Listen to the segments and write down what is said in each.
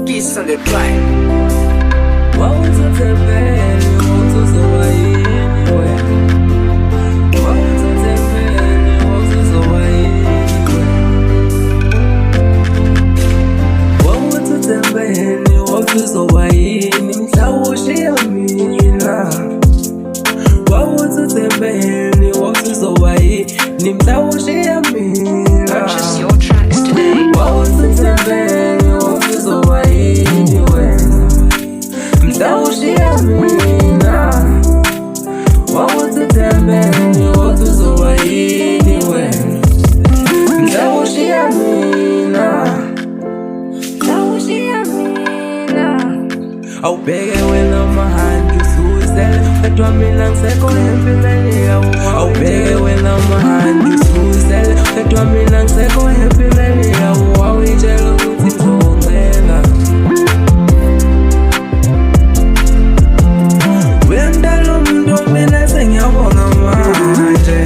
Peace on the track. Purchase your tracks today. Awubheke wena mahanjwe usuzele Fedwa mina ngisekho empilweni yawo Awubheke wena mahanjwe usuzele Fedwa mina ngisekho empilweni yawo Awuyitshela ukuthi ngizongcela Wemdala umuntu mina sengiyabonga manje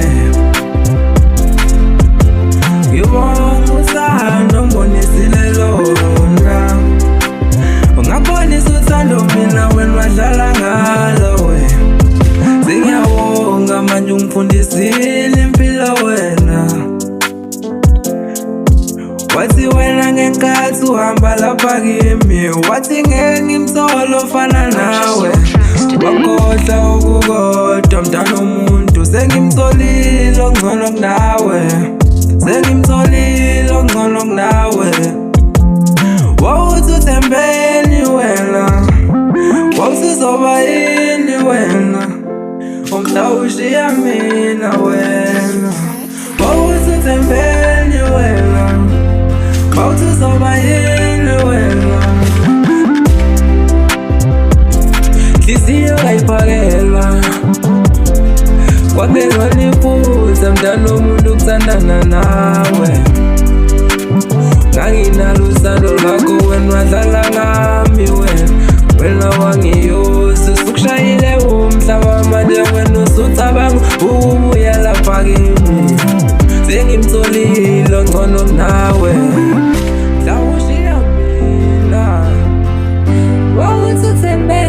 Ngibonga usando mbonisile lona Ungabonisa uthando mina wena wadlala ngalo we Sengiyabonga manje ungifundisile impilo wena Wathi wena ngenkathi uhamba lapha kimi Wathi ngeke ngimthole ofana nawe Wakhohlwa ukukodwa mntana umuntu Sengimtholile ongcono kunawe Sengimtholile ongcono kunawe Wawuthi uthembeni wena Wawusizoba yini wena Umhla ushiya mina wena Wawuthi uthembeni wena Wawuthi uzoba yini wena Nhliziyo kayiphakelwa Kwabekwa liphutha mntana umuntu ukuthandana nawe Nganginalo usando lwakho wena wadlala ngami wena wangiyosi Sukushayile umhlaba manje wena usucabanga ukubuya lapha kimi Sengimtholile ongcono kunawe Mhla ushiya mina Wawuthi uthembe